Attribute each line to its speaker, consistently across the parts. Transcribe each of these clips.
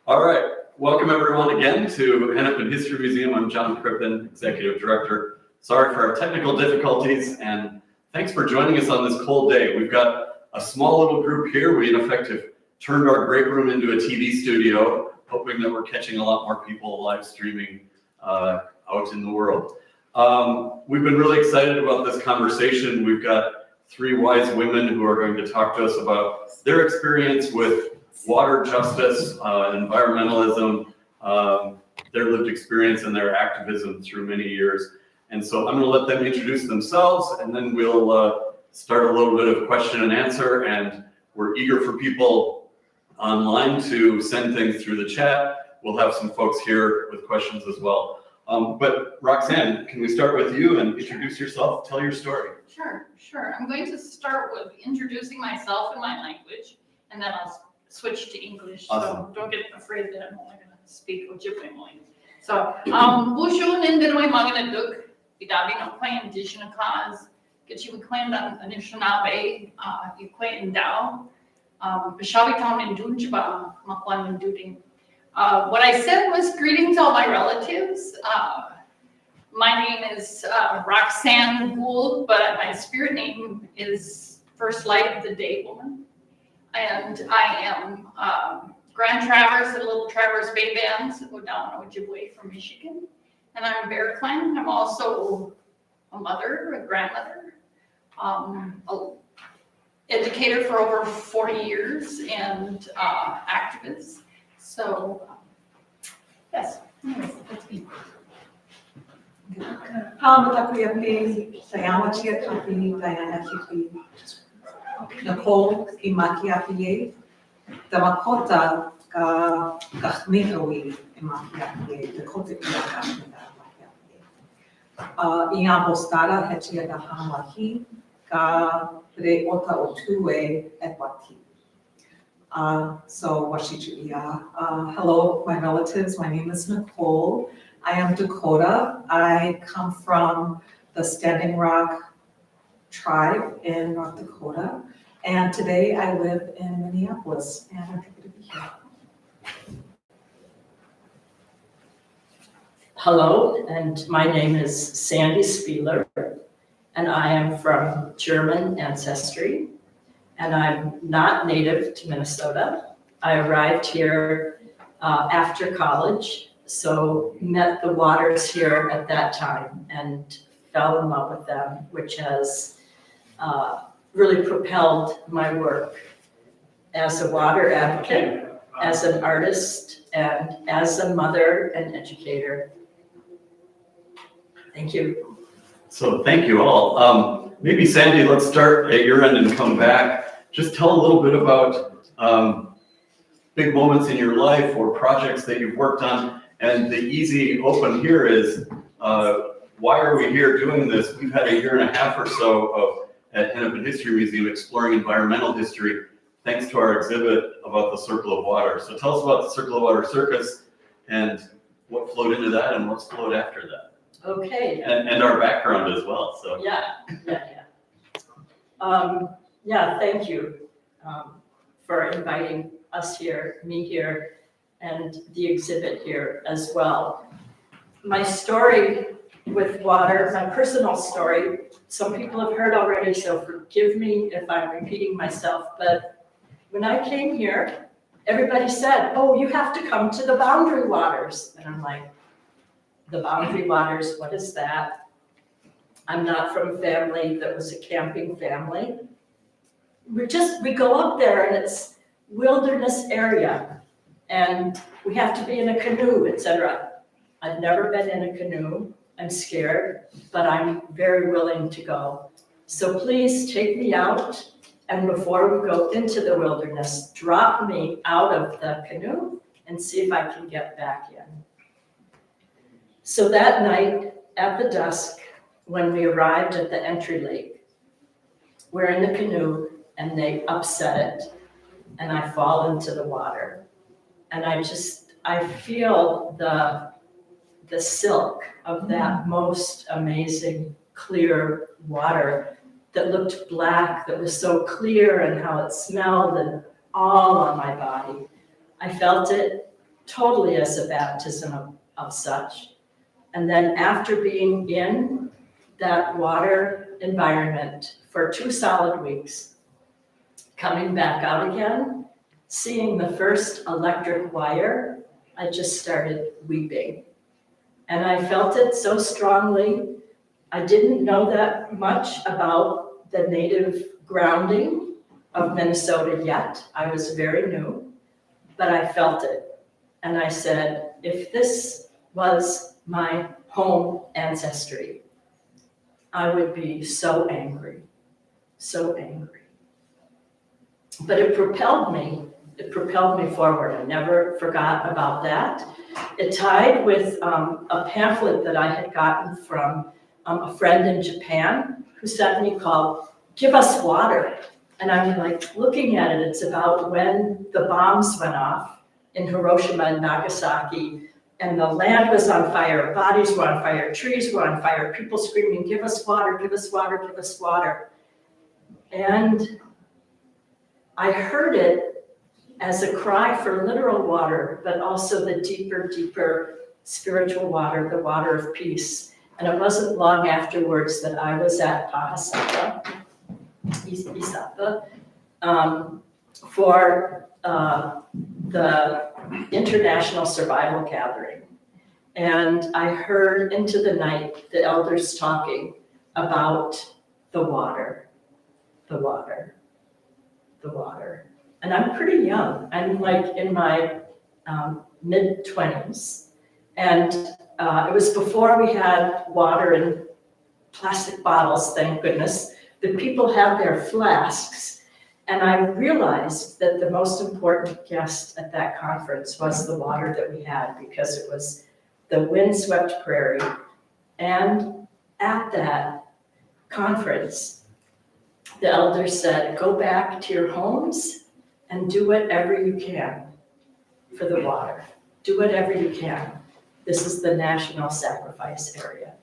Speaker 1: All right, welcome everyone again to Hennepin History Museum. I'm John Crippen, Executive Director. Sorry for our technical difficulties, and thanks for joining us on this cold day. We've got a small little group here. We in effect have turned our great room into a TV studio, hoping that we're catching a lot more people live streaming out in the world. We've been really excited about this conversation. We've got three wise women who are going to talk to us about their experience with water justice, environmentalism, their lived experience and their activism through many years. And so I'm going to let them introduce themselves, and then we'll start a little bit of question and answer. And we're eager for people online to send things through the chat. We'll have some folks here with questions as well. But Roxanne, can we start with you and introduce yourself? Tell your story.
Speaker 2: Sure. I'm going to start with introducing myself in my language, and then I'll switch to English.
Speaker 1: Awesome.
Speaker 2: So don't get afraid that I'm only going to speak Ojibwe. So, Bushu Nindenwe Maganaduk, Biidabinokwe Anishinaabe, Kitchiwikwendong Anishinaabe, Ikikcupi, Bishabiton and Dunjaba, Makwan and Duding. What I said was greetings all my relatives. My name is Roxanne Gould, but my spirit name is First Light of the Day Woman. And I am Grand Traverse and Little Traverse Bay Bands, down Ojibwe from Michigan. And I'm Bear Clan. I'm also a mother, a grandmother, a educator for over 40 years, and activist. So, yes, that's me.
Speaker 3: Nichole Subola, Dakhóta Iápi Okhódakičhiye, Dakhóta Iápi Okhódakičhiye, So, hello, my relatives. My name is Nichole. I am Dakota. I come from the Standing Rock tribe in North Dakota, and today I live in Minneapolis, and I'm happy to be here.
Speaker 4: Hello, and my name is Sandy Spieler, and I am from German ancestry, and I'm not native to Minnesota. I arrived here after college, so met the waters here at that time and fell in love with them, which has really propelled my work as a water advocate, as an artist, and as a mother and educator. Thank you.
Speaker 1: So thank you all. Maybe Sandy, let's start at your end and come back. Just tell a little bit about big moments in your life or projects that you've worked on. And the easy open here is, why are we here doing this? We've had a year and a half or so at Hennepin History Museum exploring environmental history, thanks to our exhibit about the Circle of Water. So tell us about the Circle of Water Circus and what flowed into that and what's flowed after that.
Speaker 4: Okay.
Speaker 1: And our background as well. So
Speaker 4: Yeah, thank you for inviting us here, me here, and the exhibit here as well. My story with water, my personal story, some people have heard already, so forgive me if I'm repeating myself, but when I came here, everybody said, oh, you have to come to the Boundary Waters. And I'm like, the Boundary Waters, what is that? I'm not from a family that was a camping family. We go up there and it's wilderness area and we have to be in a canoe, etc. I've never been in a canoe. I'm scared, but I'm very willing to go. So please take me out, and before we go into the wilderness, drop me out of the canoe and see if I can get back in. So that night at the dusk, when we arrived at the entry lake, we're in the canoe and they upset it and I fall into the water. And I feel the silk of that most amazing clear water that looked black, that was so clear, and how it smelled and all on my body. I felt it totally as a baptism of such. And then after being in that water environment for 2 solid weeks, coming back out again, seeing the first electric wire, I just started weeping. And I felt it so strongly. I didn't know that much about the native grounding of Minnesota yet. I was very new, but I felt it. And I said, if this was my home ancestry, I would be so angry, so angry. But it propelled me forward. I never forgot about that. It tied with a pamphlet that I had gotten from a friend in Japan who sent me called Give Us Water. And I'm like looking at it, it's about when the bombs went off in Hiroshima and Nagasaki, and the land was on fire, bodies were on fire, trees were on fire, people screaming, give us water, give us water, give us water. And I heard it as a cry for literal water, but also the deeper, deeper spiritual water, the water of peace. And it wasn't long afterwards that I was at Pahasapa, Isapa, for the International Survival Gathering. And I heard into the night the elders talking about the water, the water, the water. And I'm pretty young. I'm like in my mid-20s. And it was before we had water in plastic bottles, thank goodness. The people had their flasks. And I realized that the most important guest at that conference was the water that we had, because it was the windswept prairie. And at that conference, the elders said, go back to your homes and do whatever you can for the water. Do whatever you can. This is the national sacrifice area.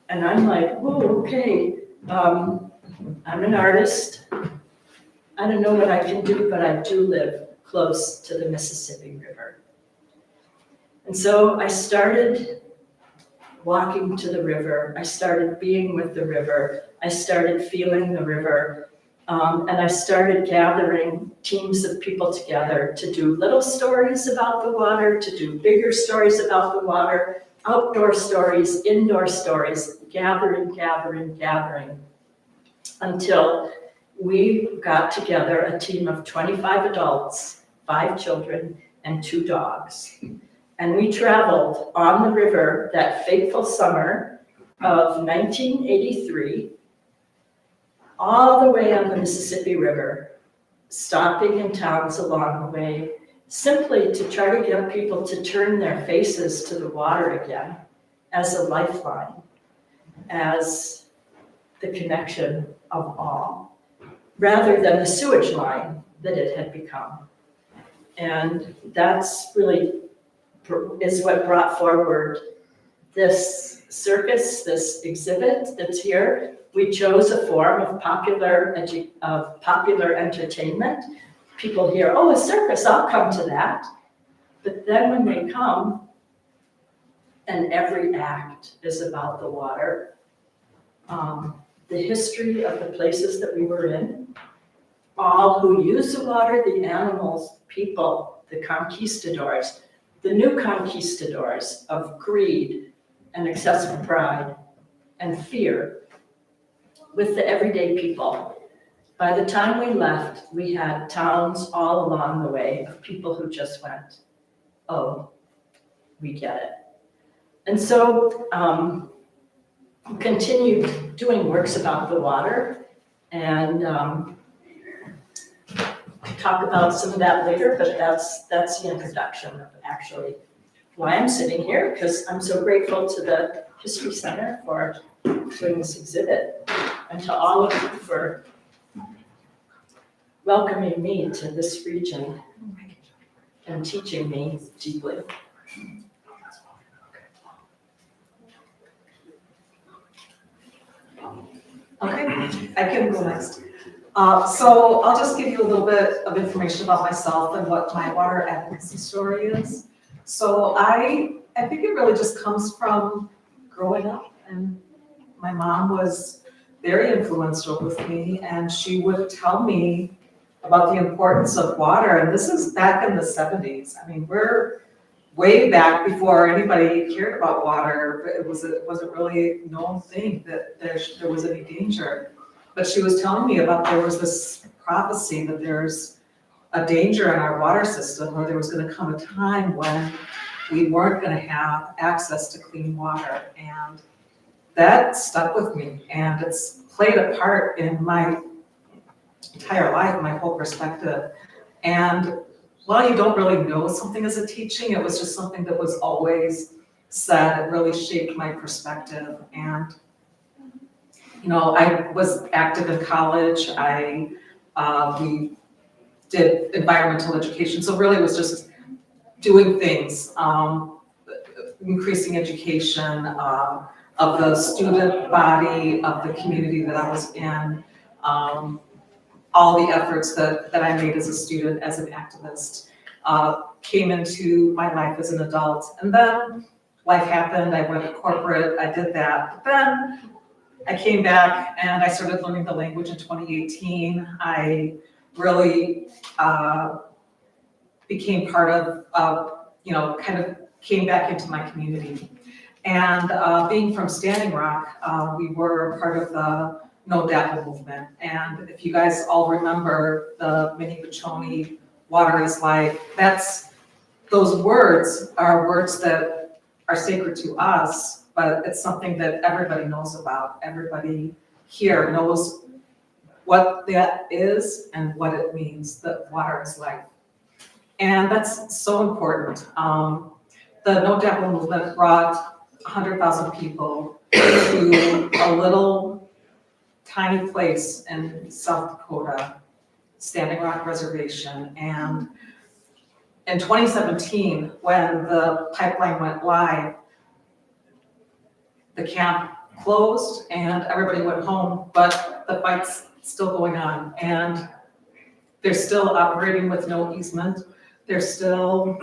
Speaker 4: And I'm like, whoa, okay. I'm an artist. I don't know what I can do, but I do live close to the Mississippi River. And so I started walking to the river. I started being with the river. I started feeling the river. And I started gathering teams of people together to do little stories about the water, to do bigger stories about the water, outdoor stories, indoor stories, gathering, until we got together a team of 25 adults, 5 children, and 2 dogs. And we traveled on the river that fateful summer of 1983, all the way on the Mississippi River, stopping in towns along the way, simply to try to get people to turn their faces to the water again as a lifeline, as the connection of all, rather than the sewage line that it had become. And that's really is what brought forward this circus, this exhibit that's here. We chose a form of popular entertainment. People hear, oh, a circus, I'll come to that. But then when they come, and every act is about the water, the history of the places that we were in, all who use the water, the animals, people, the conquistadors, the new conquistadors of greed and excessive pride and fear, with the everyday people. By the time we left, we had towns all along the way of people who just went, oh, we get it. And so continued doing works about the water, and talk about some of that later, but that's the introduction of actually why I'm sitting here, because I'm so grateful to the History Center for doing this exhibit, and to all of you for welcoming me to this region and teaching me deeply.
Speaker 3: Okay, I can go next. So I'll just give you a little bit of information about myself and what my water advocacy story is. So I think it really just comes from growing up, and my mom was very influential with me, and she would tell me about the importance of water, and this is back in the 70s. I mean, we're way back before anybody cared about water. It wasn't really a known thing that there was any danger. But she was telling me about there was this prophecy that there's a danger in our water system, or there was going to come a time when we weren't going to have access to clean water. And that stuck with me, and it's played a part in my entire life, my whole perspective. And while you don't really know something as a teaching, it was just something that was always said. It really shaped my perspective. And you know, I was active in college. We did environmental education. So really it was just doing things, increasing education of the student body, of the community that I was in, all the efforts that I made as a student, as an activist, came into my life as an adult. And then life happened. I went to corporate, I did that. But then I came back and I started learning the language in 2018. I really became part of, kind of came back into my community. And being from Standing Rock, we were part of the No Dapple movement. And if you guys all remember the Minnie Water is Life, those words are words that are sacred to us, but it's something that everybody knows about. Everybody here knows what that is and what it means, that water is life. And that's so important. The No Dapple movement brought 100,000 people to a little tiny place in South Dakota, Standing Rock Reservation. And in 2017, when the pipeline went live, the camp closed and everybody went home, but the fight's still going on. And they're still operating with no easement. There's no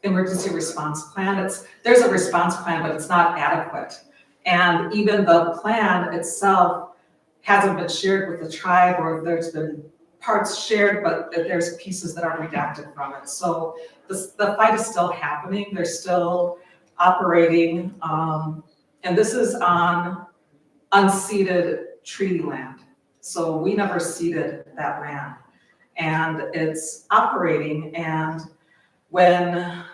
Speaker 3: emergency response plan. There's a response plan, but it's not adequate. And even the plan itself hasn't been shared with the tribe, or there's been parts shared, but there's pieces that are redacted from it. So the fight is still happening. They're still operating. And this is on unceded treaty land. So we never ceded that land. And it's operating. And when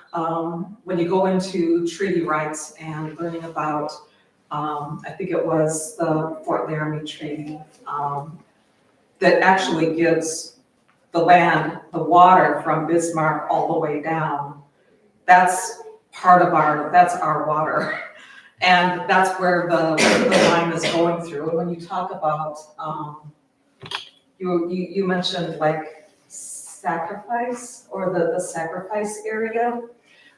Speaker 3: you go into treaty rights and learning about, I think it was the Fort Laramie Treaty, that actually gives the land, the water from Bismarck all the way down. That's our water. And that's where the line is going through. And when you talk about, you mentioned like sacrifice, or the sacrifice area.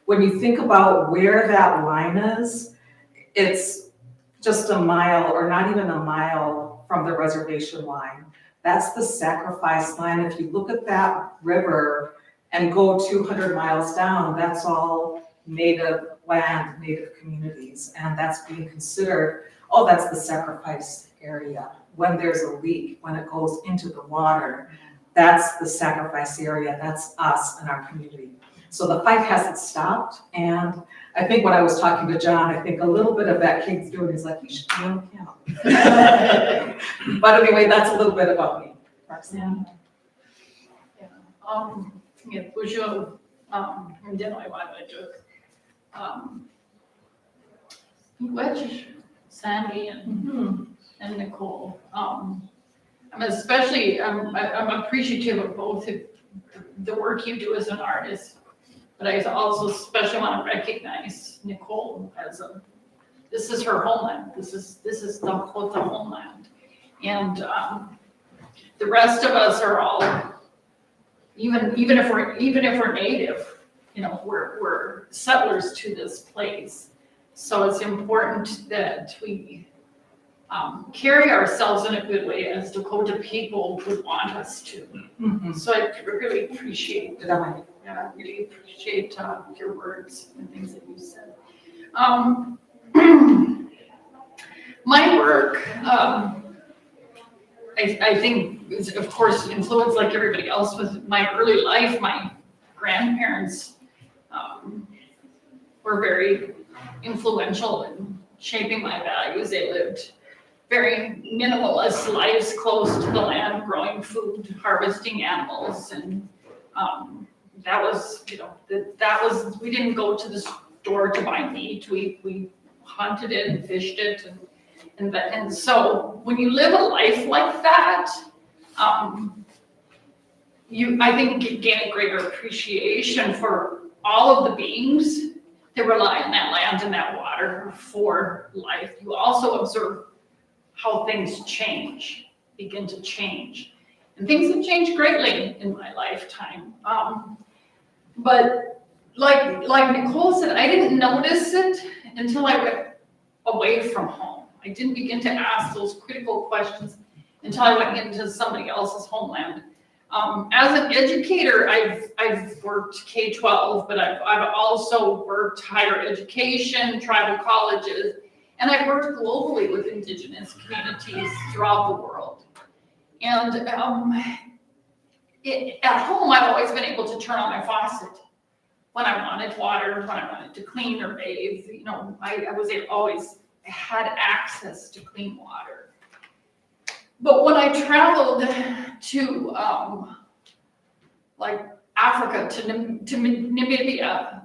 Speaker 3: When you think about where that line is, it's just a mile, or not even a mile from the reservation line. That's the sacrifice line. If you look at that river and go 200 miles down, that's all native land, native communities. And that's being considered, that's the sacrifice area. When there's a leak, when it goes into the water, that's the sacrifice area. That's us and our community. So the fight hasn't stopped. And I think when I was talking to John, I think a little bit of that came through, and he's like, you should be on camp. But anyway, that's a little bit about me. Roxanne?
Speaker 2: Sandy and Nichole. I'm appreciative of both of the work you do as an artist, but I also especially want to recognize Nichole as this is her homeland. This is Dakhóta homeland, and the rest of us are all, even if we're native, we're settlers to this place. So it's important that we carry ourselves in a good way as Dakhóta people would want us to. So I really appreciate that. Yeah, I really appreciate your words and things that you said. My work, I think, is of course influenced like everybody else with my early life. My grandparents were very influential in shaping my values. They lived very minimalist lives close to the land, growing food, harvesting animals, and that was, we didn't go to the store to buy meat. We hunted it and fished it, and so when you live a life like that, you, I think, gain a greater appreciation for all of the beings that rely on that land and that water for life. You also observe how things begin to change. And things have changed greatly in my lifetime. But like Nichole said, I didn't notice it until I went away from home. I didn't begin to ask those critical questions until I went into somebody else's homeland. As an educator, I've worked K-12, but I've also worked higher education, tribal colleges, and I've worked globally with Indigenous communities throughout the world. And at home, I've always been able to turn on my faucet when I wanted water, when I wanted to clean or bathe. I was always had access to clean water. But when I traveled to like Africa, to Namibia,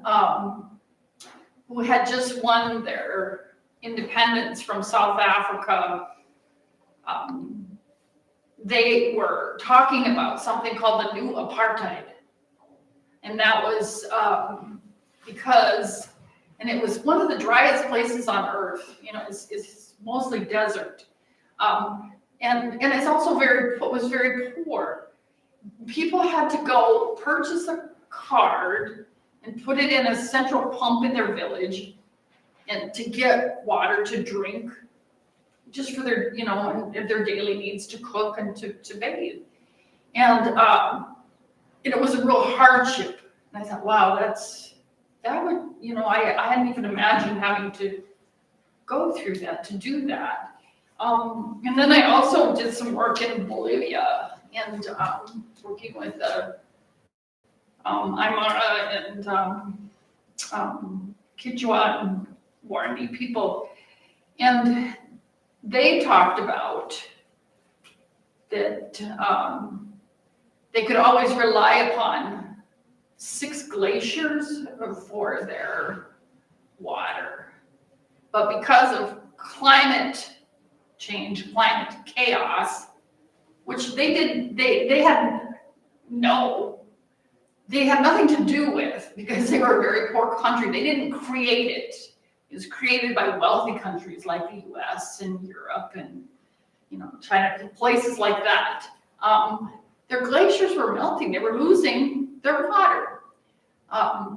Speaker 2: who had just won their independence from South Africa, they were talking about something called the new apartheid. And that was because, and it was one of the driest places on earth, it's mostly desert. And it's also was very poor. People had to go purchase a card and put it in a central pump in their village and to get water to drink, just for their, their daily needs, to cook and to bathe. And it was a real hardship. And I thought, wow, that would, I hadn't even imagined having to go through that, to do that. And then I also did some work in Bolivia and working with Aymara and Kitchiwikwendong people. And they talked about that they could always rely upon 6 glaciers for their water. But because of climate change, climate chaos, which they had nothing to do with, because they were a very poor country. They didn't create it. It was created by wealthy countries like the US and Europe and China, places like that. Their glaciers were melting. They were losing their water.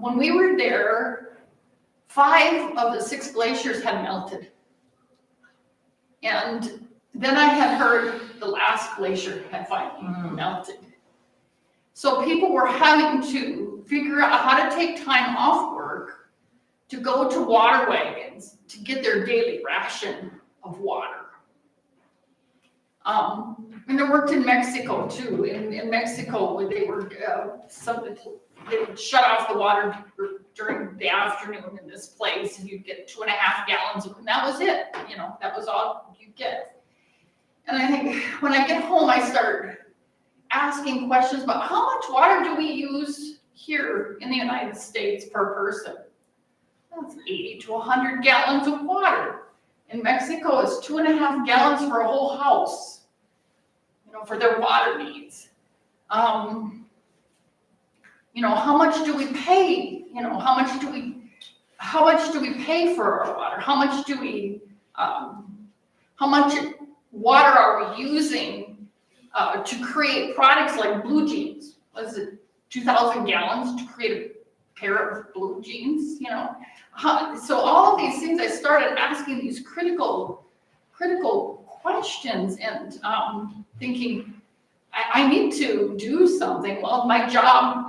Speaker 2: When we were there, 5 of the 6 glaciers had melted. And then I had heard the last glacier had finally melted. So people were having to figure out how to take time off work to go to water wagons to get their daily ration of water. And I worked in Mexico too. In Mexico, they would shut off the water during the afternoon in this place, and you'd get 2.5 gallons and that was it. That was all you get. And I think when I get home, I start asking questions about how much water do we use here in the United States per person? That's 80 to 100 gallons of water. In Mexico, it's 2.5 gallons for a whole house, for their water needs. How much do we pay? How much do we pay for our water? How much water are we using to create products like blue jeans? Was it 2,000 gallons to create a pair of blue jeans? So all of these things, I started asking these critical questions and thinking, I need to do something. Well, my job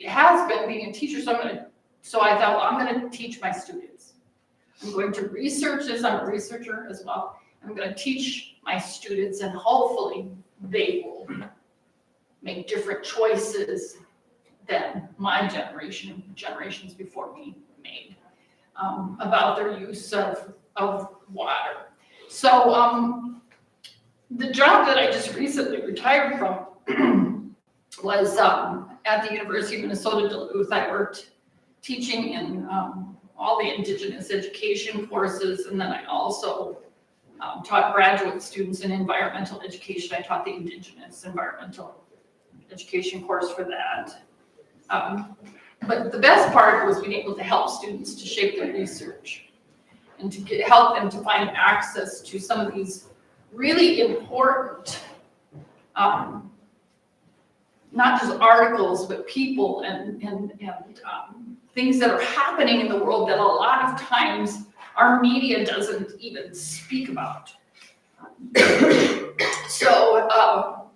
Speaker 2: has been being a teacher, so I thought, well, I'm gonna teach my students. I'm going to research this, I'm a researcher as well. I'm gonna teach my students and hopefully they will make different choices than my generation, generations before me made about their use of water. So the job that I just recently retired from was at the University of Minnesota Duluth. I worked teaching in all the Indigenous education courses, and then I also taught graduate students in environmental education. I taught the Indigenous environmental education course for that. But the best part was being able to help students to shape their research and to help them to find access to some of these really important, not just articles, but people and things that are happening in the world that a lot of times our media doesn't even speak about. So,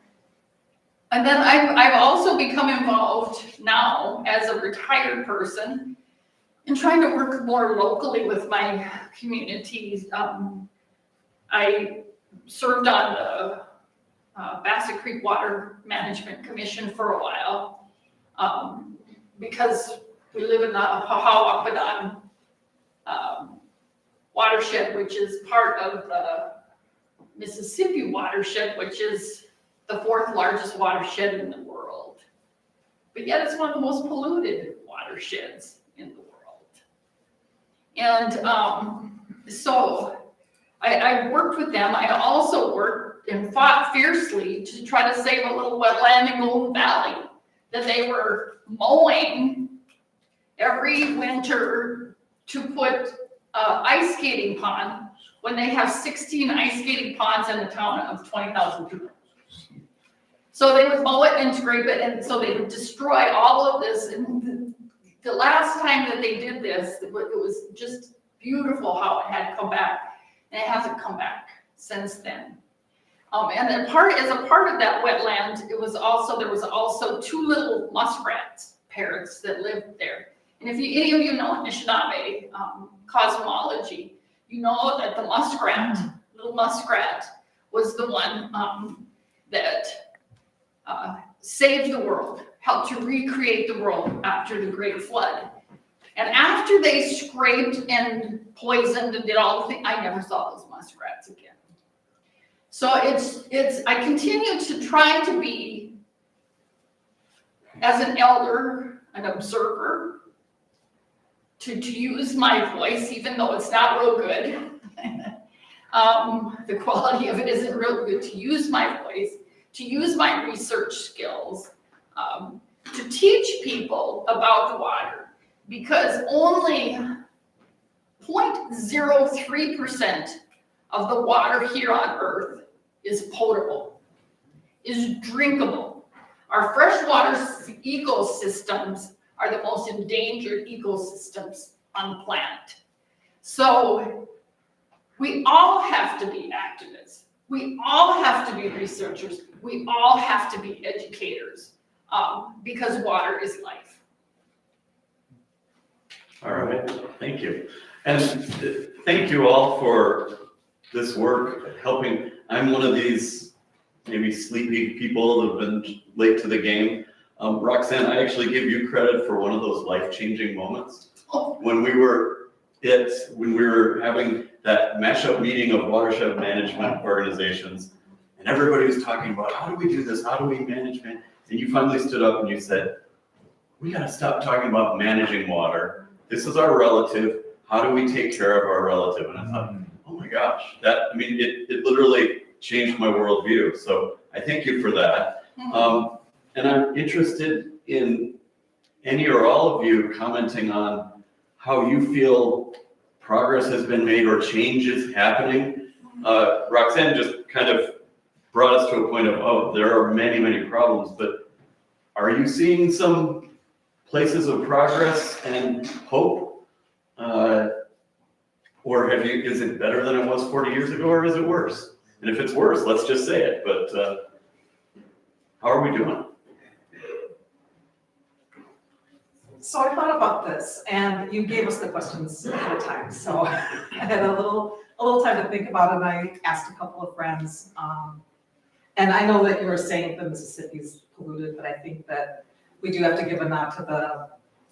Speaker 2: and then I've also become involved now as a retired person in trying to work more locally with my communities. I served on the Bassett Creek Water Management Commission for a while because we live in the Dakhóta Iápi watershed, which is part of the Mississippi watershed, which is the 4th largest watershed in the world. But yet it's one of the most polluted watersheds in the world. And so I worked with them. I also worked and fought fiercely to try to save a little wetland in Golden Valley that they were mowing every winter to put ice skating pond when they have 16 ice skating ponds in a town of 20,000 people. So they would mow it and scrape it, and so they would destroy all of this. And the last time that they did this, it was just beautiful how it had come back, and it hasn't come back since then. And as a part of that wetland, there was also 2 little muskrats, parrots that lived there. And if any of you know Anishinaabe cosmology, you know that the little muskrat, was the one that saved the world, helped to recreate the world after the Great Flood. And after they scraped and poisoned and did all the things, I never saw those muskrats again. So I continue to try to be, as an elder, an observer, to use my voice, even though it's not real good. The quality of it isn't real good, to use my voice, to use my research skills, to teach people about the water, because only 0.03% of the water here on Earth is potable, is drinkable. Our freshwater ecosystems are the most endangered ecosystems on the planet. So we all have to be activists. We all have to be researchers. We all have to be educators because water is life.
Speaker 1: All right, thank you. And thank you all for this work, helping. I'm one of these maybe sleepy people that have been late to the game. Roxanne, I actually give you credit for one of those life-changing moments. When we were having that mashup meeting of watershed management organizations, and everybody was talking about, how do we do this? How do we manage it? And you finally stood up and you said, we gotta stop talking about managing water. This is our relative. How do we take care of our relative? And I thought, oh my gosh, it literally changed my worldview. So I thank you for that. And I'm interested in any or all of you commenting on how you feel progress has been made or change is happening. Roxanne just kind of brought us to a point of, there are many, many problems, but are you seeing some places of progress and hope? Or is it better than it was 40 years ago, or is it worse? And if it's worse, let's just say it. But how are we doing?
Speaker 3: So I thought about this, and you gave us the questions ahead of time, so I had a little time to think about it, and I asked a couple of friends. And I know that you were saying the Mississippi's polluted, but I think that we do have to give a nod to the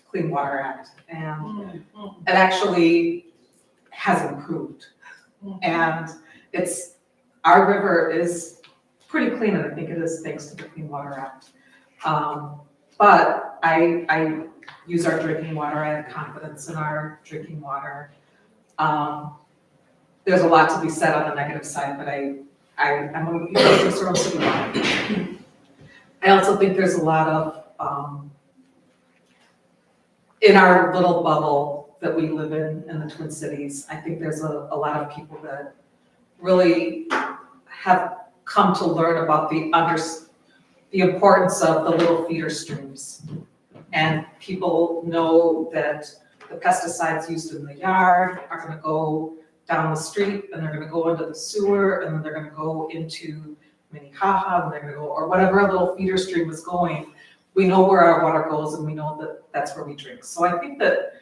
Speaker 3: Clean Water Act, and it actually has improved. And our river is pretty clean, and I think it is thanks to the Clean Water Act. But I use our drinking water. I have confidence in our drinking water. There's a lot to be said on the negative side, but I'm a user of city water. I also think there's a lot of, in our little bubble that we live in the Twin Cities, I think there's a lot of people that really have come to learn about the importance of the little feeder streams. And people know that the pesticides used in the yard are gonna go down the street, and they're gonna go into the sewer, and then they're gonna go into Minnehaha, and they're gonna go, or whatever little feeder stream is going. We know where our water goes, and we know that that's where we drink. So I think that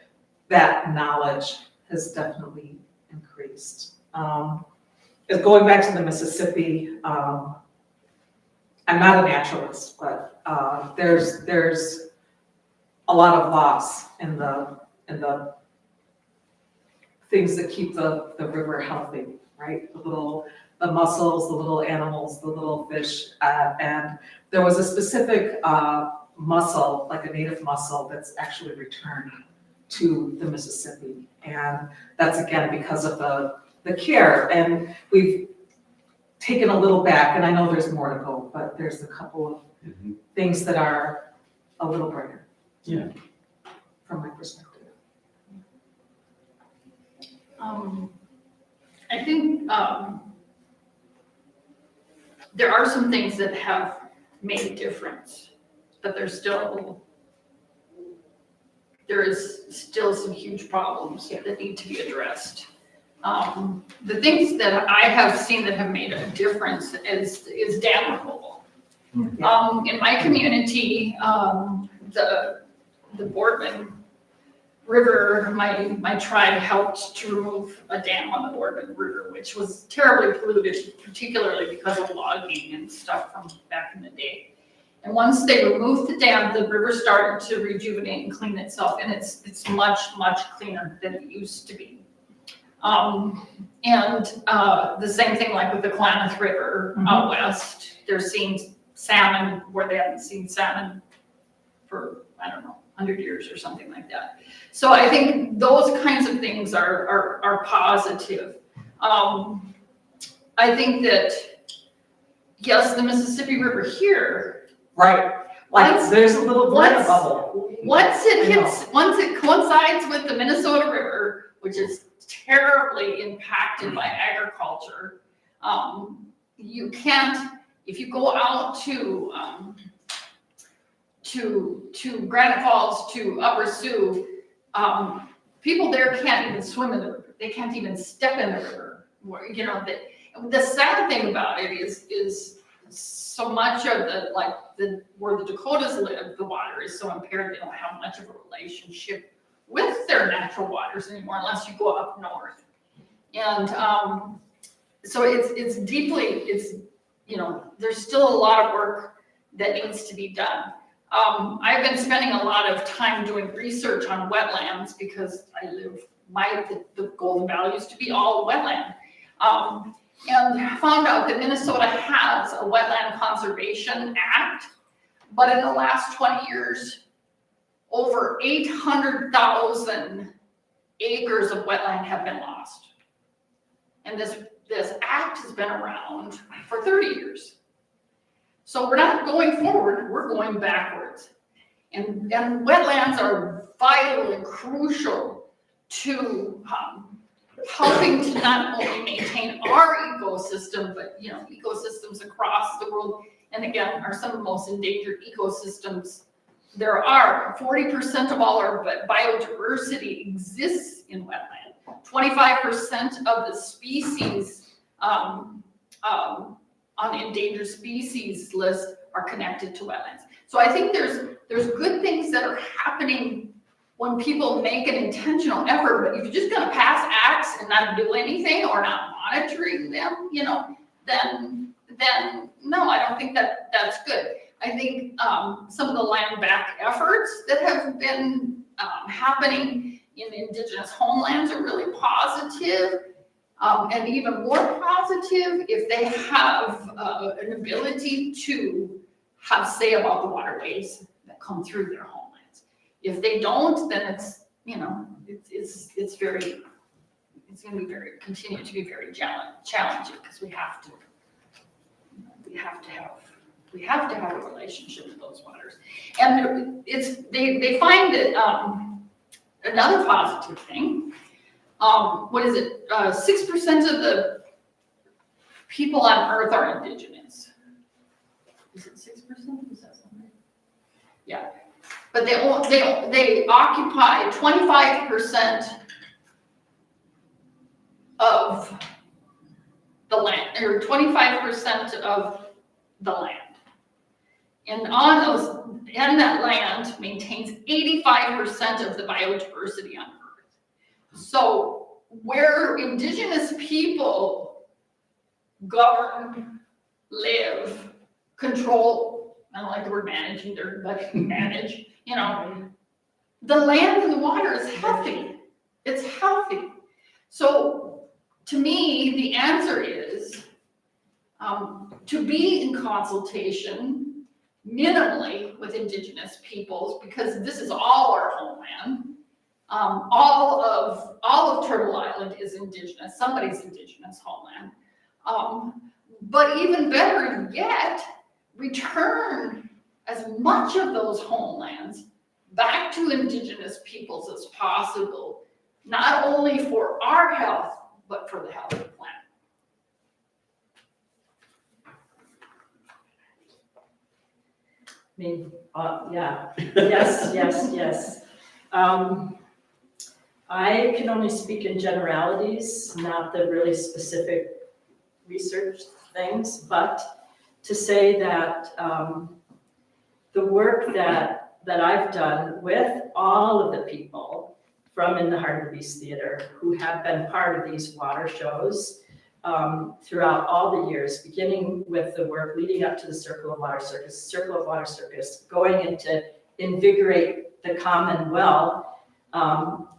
Speaker 3: knowledge has definitely increased. Going back to the Mississippi, I'm not a naturalist, but there's a lot of loss in the things that keep the river healthy, right? The mussels, the little animals, the little fish, and there was a specific mussel, like a native mussel, that's actually returned to the Mississippi, and that's again because of the care. And we've taken a little back, and I know there's more to go, but there's a couple of things that are a little brighter.
Speaker 1: Yeah.
Speaker 3: From my perspective.
Speaker 2: I think there are some things that have made a difference, but there is still some huge problems that need to be addressed. The things that I have seen that have made a difference is dam removal. In my community, the Boardman River, my tribe helped to remove a dam on the Boardman River, which was terribly polluted, particularly because of logging and stuff from back in the day. And once they removed the dam, the river started to rejuvenate and clean itself, and it's much, much cleaner than it used to be. The same thing like with the Klamath River out west. They're seeing salmon where they haven't seen salmon for, I don't know, 100 years or something like that. So I think those kinds of things are positive. I think that, yes, the Mississippi River here.
Speaker 3: Right. There's a little bubble.
Speaker 2: Once it coincides with the Minnesota River, which is terribly impacted by agriculture, you can't, if you go out to Granite Falls, to Upper Sioux, people there can't even swim in the river. They can't even step in the river. You know, the sad thing about it is so much of where the Dakotas live, the water is so impaired, they don't have much of a relationship with their natural waters anymore unless you go up north. And so it's deeply, you know, there's still a lot of work that needs to be done. I've been spending a lot of time doing research on wetlands because the Golden Valley used to be all wetland. And found out that Minnesota has a Wetland Conservation Act, but in the last 20 years, over 800,000 acres of wetland have been lost. And this act has been around for 30 years. So we're not going forward, we're going backwards. And wetlands are vital and crucial to helping to not only maintain our ecosystem, but you know, ecosystems across the world, and again, are some of the most endangered ecosystems there are. 40% of all our biodiversity exists in wetland. 25% of the species on the endangered species list are connected to wetlands. So I think there's good things that are happening when people make an intentional effort, but if you're just gonna pass acts and not do anything or not monitoring them, then no, I don't think that's good. I think some of the land back efforts that have been happening in indigenous homelands are really positive, and even more positive if they have an ability to have say about the waterways that come through their homelands. If they don't, then it's going to continue to be very challenging because we have to have a relationship with those waters. And they find that another positive thing. What is it? 6% of the people on Earth are indigenous. Is it 6%? Is that something? Yeah, but they occupy 25% of the land, or 25% of the land. And that land maintains 85% of the biodiversity on Earth. So where indigenous people govern, live, control, I don't like the word managing, but manage, the land and the water is healthy. It's healthy. So to me, the answer is to be in consultation minimally with indigenous peoples, because this is all our homeland. All of Turtle Island is indigenous, somebody's indigenous homeland. But even better yet, return as much of those homelands back to indigenous peoples as possible, not only for our health, but for the health of the planet.
Speaker 4: I mean, yeah, yes. I can only speak in generalities, not the really specific research things, but to say that the work that I've done with all of the people from In the Heart of Beast Theater who have been part of these water shows throughout all the years, beginning with the work leading up to the Circle of Water Circus, going into Invigorate the Common Well,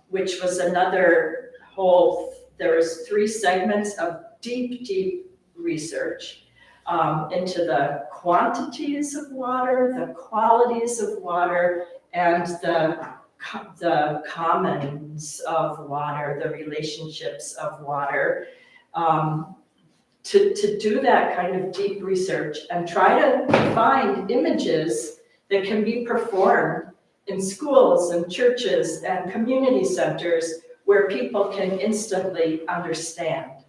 Speaker 4: which was another whole, there was 3 segments of deep research into the quantities of water, the qualities of water, and the commons of water, the relationships of water. To do that kind of deep research and try to find images that can be performed in schools and churches and community centers where people can instantly understand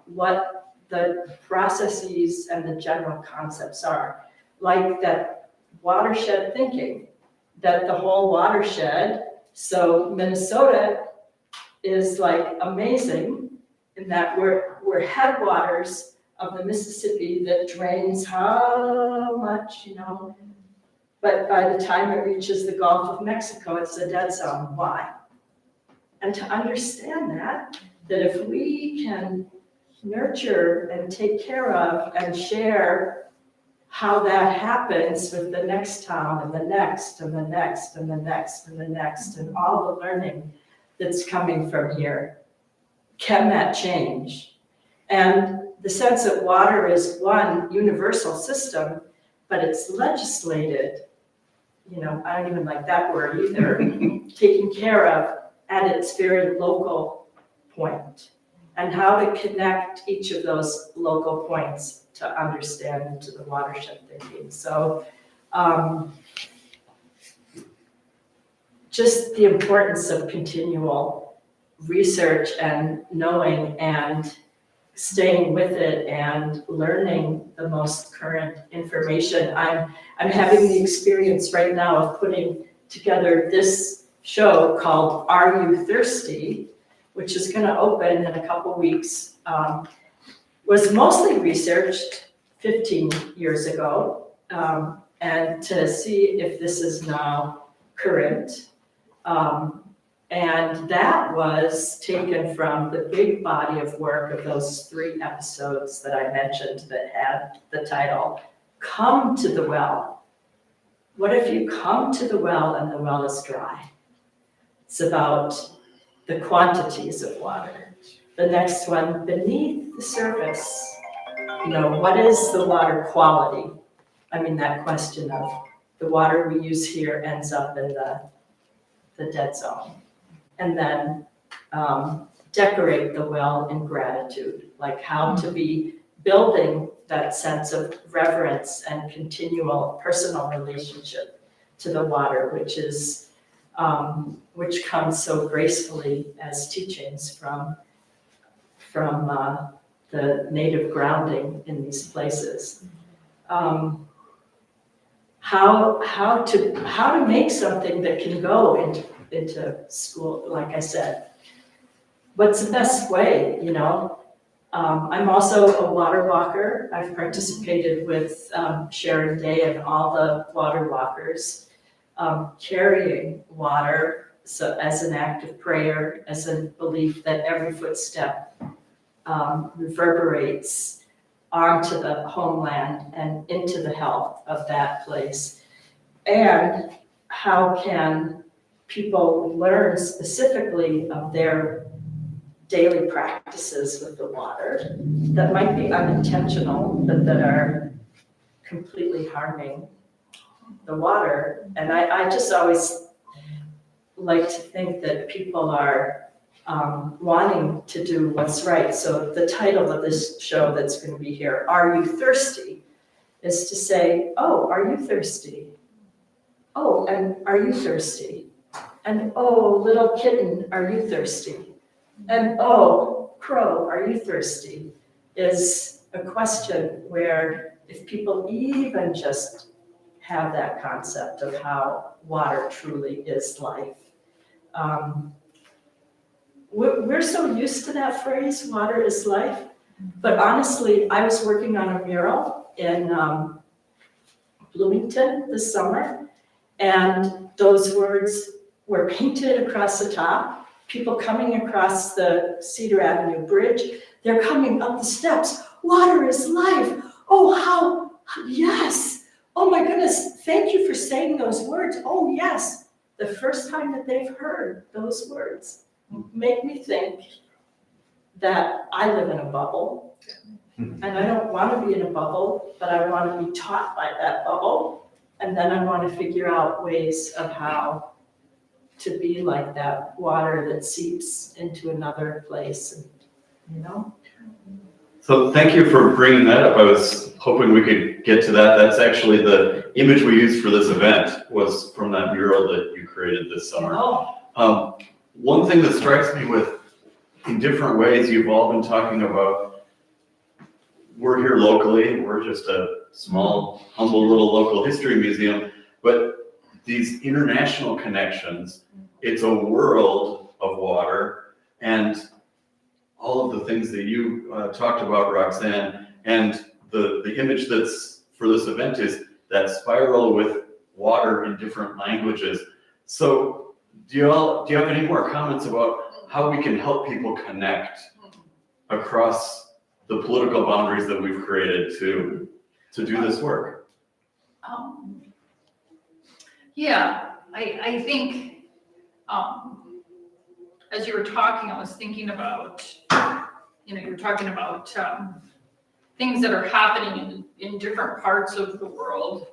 Speaker 4: what the processes and the general concepts are. Like that watershed thinking, that the whole watershed, so Minnesota is like amazing in that we're headwaters of the Mississippi that drains how much, but by the time it reaches the Gulf of Mexico, it's a dead zone. Why? And to understand that if we can nurture and take care of and share how that happens with the next town and the next and the next and the next and the next and all the learning that's coming from here, can that change? And the sense that water is one universal system, but it's legislated, I don't even like that word either, taken care of at its very local point, and how to connect each of those local points to understand into the watershed thinking. So just the importance of continual research and knowing and staying with it and learning the most current information. I'm having the experience right now of putting together this show called Are You Thirsty?, which is going to open in a couple weeks. was mostly researched 15 years ago, and to see if this is now current. And that was taken from the big body of work of those 3 episodes that I mentioned that had the title, Come to the Well. What if you come to the well and the well is dry? It's about the quantities of water. The next one, Beneath the Surface. What is the water quality? I mean, that question of the water we use here ends up in the dead zone. And then decorate the well in gratitude, like how to be building that sense of reverence and continual personal relationship to the water, which comes so gracefully as teachings from the native grounding in these places. How to make something that can go into school, like I said. What's the best way, I'm also a water walker. I've participated with Sharon Day and all the water walkers, carrying water as an act of prayer, as a belief that every footstep reverberates onto the homeland and into the health of that place. And how can people learn specifically of their daily practices with the water that might be unintentional, but that are completely harming the water. And I just always like to think that people are wanting to do what's right. So the title of this show that's going to be here, Are You Thirsty? Is to say, oh, are you thirsty? Oh, and are you thirsty? And oh, little kitten, are you thirsty? And oh, crow, are you thirsty? Is a question where if people even just have that concept of how water truly is life. We're so used to that phrase, water is life. But honestly, I was working on a mural in Bloomington this summer, and those words were painted across the top. People coming across the Cedar Avenue Bridge, they're coming up the steps. Water is life. Oh, yes. Oh my goodness, thank you for saying those words. Oh yes, the first time that they've heard those words make me think that I live in a bubble. And I don't want to be in a bubble, but I want to be taught by that bubble. And then I want to figure out ways of how to be like that water that seeps into another place, and.
Speaker 1: So thank you for bringing that up. I was hoping we could get to that. That's actually the image we used for this event, was from that mural that you created this summer.
Speaker 4: Oh.
Speaker 1: One thing that strikes me in different ways, you've all been talking about, we're here locally, we're just a small, humble little local history museum, but these international connections, it's a world of water, and all of the things that you talked about, Roxanne, and the image that's for this event is that spiral with water in different languages. So do you have any more comments about how we can help people connect across the political boundaries that we've created to do this work?
Speaker 2: Yeah, I think as you were talking, I was thinking about, you were talking about things that are happening in different parts of the world.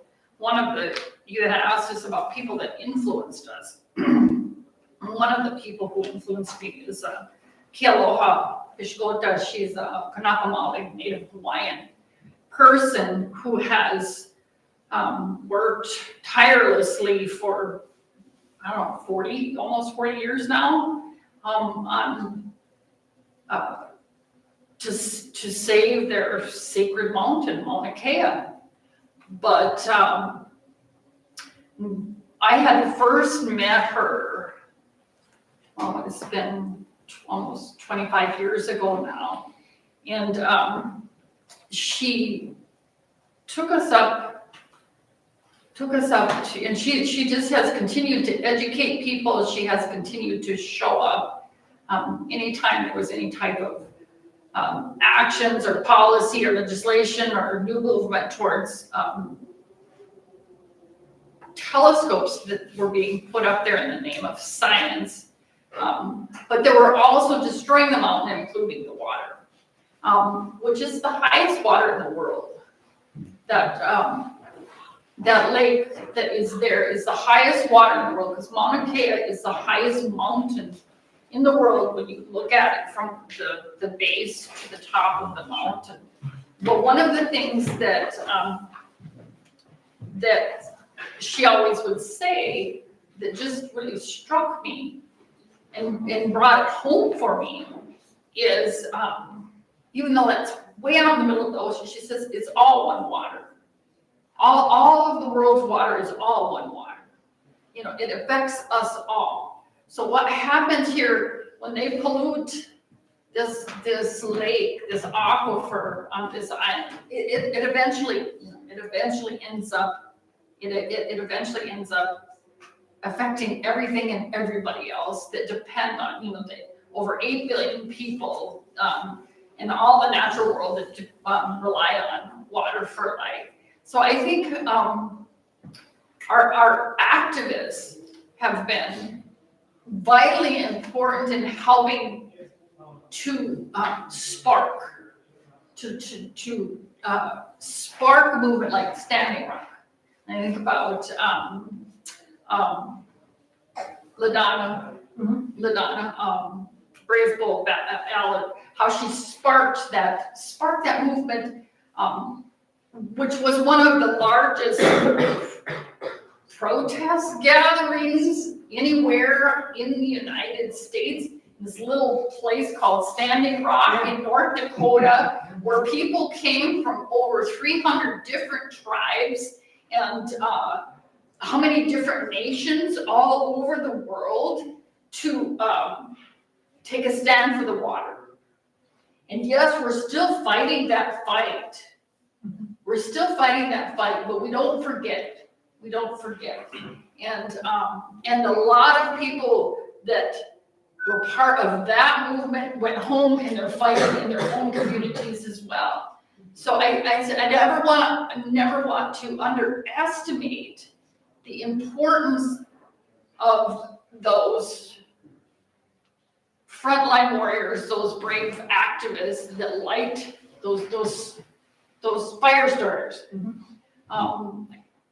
Speaker 2: You had asked us about people that influenced us. One of the people who influenced me is Kealoha Ishgota. She's a Kanaka Native Hawaiian person who has worked tirelessly for, almost 40 years now, to save their sacred mountain, Mauna Kea. But I had first met her, it's been almost 25 years ago now. And she took us up and she just has continued to educate people. She has continued to show up anytime there was any type of actions or policy or legislation or new movement towards telescopes that were being put up there in the name of science. But they were also destroying the mountain, including the water, which is the highest water in the world. That lake that is there is the highest water in the world, because Mauna Kea is the highest mountain in the world when you look at it from the base to the top of the mountain. But one of the things that she always would say that just really struck me and brought it home for me is, even though that's way out in the middle of the ocean, she says it's all one water. All of the world's water is all one water. You know, it affects us all. So what happens here when they pollute this lake, this aquifer on this island, it eventually ends up affecting everything and everybody else that depend on, you know, the over 8 billion people and all the natural world that rely on water for life. So I think our activists have been vitally important in helping to spark a movement like Standing Rock. I think about LaDonna Brave Bull Ballad, how she sparked that movement, which was one of the largest protest gatherings anywhere in the United States. This little place called Standing Rock in North Dakota, where people came from over 300 different tribes and how many different nations all over the world to take a stand for the water. And yes, we're still fighting that fight. We're still fighting that fight, but we don't forget. And a lot of people that were part of that movement went home and they're fighting in their own communities as well. So I said I never want to underestimate the importance of those frontline warriors, those brave activists that light those fire starters.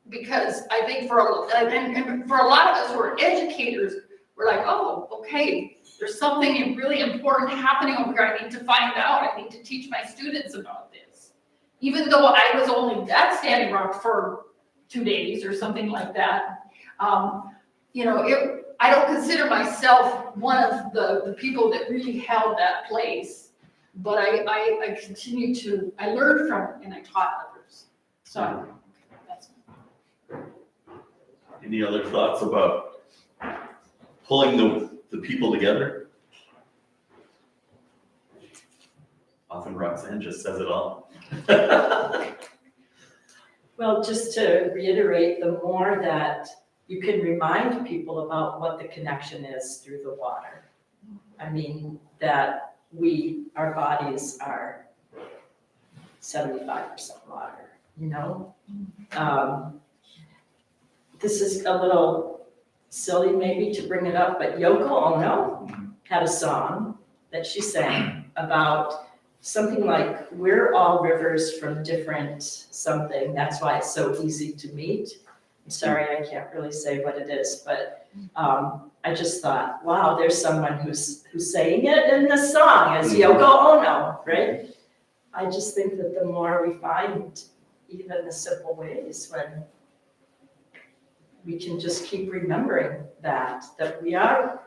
Speaker 2: Because I think for a lot of us who are educators, we're like, oh, okay, there's something really important happening over here. I need to find out. I need to teach my students about this. Even though I was only at Standing Rock for 2 days or something like that, you know, I don't consider myself one of the people that really held that place, but I continue to, I learned from it and I taught others. So that's.
Speaker 1: Any other thoughts about pulling the people together? Often Roxanne just says it all.
Speaker 4: Well, just to reiterate, the more that you can remind people about what the connection is through the water. I mean, that our bodies are 75% water, you know? This is a little silly maybe to bring it up, but Yoko Ono had a song that she sang about something like, we're all rivers from different something, that's why it's so easy to meet. I'm sorry, I can't really say what it is, but I just thought, wow, there's someone who's saying it in the song as Yoko Ono, right? I just think that the more we find even the simple ways when we can just keep remembering that we are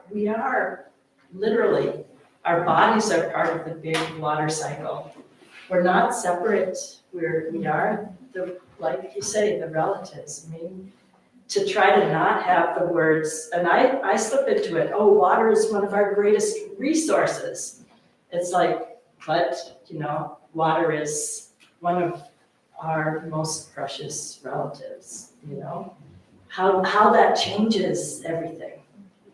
Speaker 4: literally, our bodies are part of the big water cycle. We're not separate. We are like you say, the relatives. I mean, to try to not have the words, and I slip into it, oh, water is one of our greatest resources. It's like, but, you know, water is one of our most precious relatives, you know? How that changes everything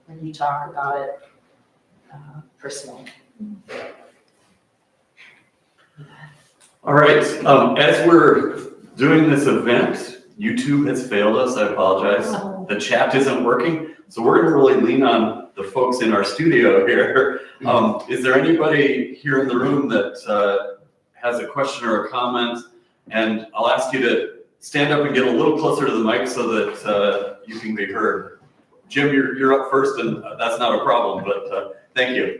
Speaker 4: when you talk about it personally.
Speaker 1: All right, as we're doing this event, YouTube has failed us, I apologize. The chat isn't working, so we're gonna really lean on the folks in our studio here. Is there anybody here in the room that has a question or a comment? And I'll ask you to stand up and get a little closer to the mic so that you can be heard. Jim, you're up first, and that's not a problem, but thank you.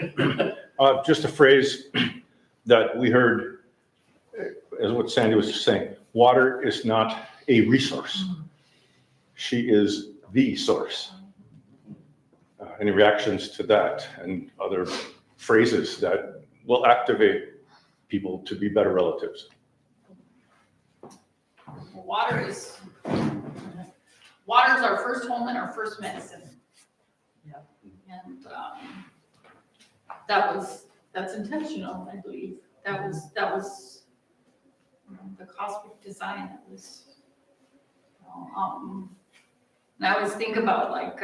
Speaker 5: Just a phrase that we heard, as what Sandy was just saying, water is not a resource. She is the source. Any reactions to that and other phrases that will activate people to be better relatives?
Speaker 2: Water's our first home and our first medicine.
Speaker 4: Yep.
Speaker 2: And that's intentional, I believe. That was the cosmic design. That was, and I always think about like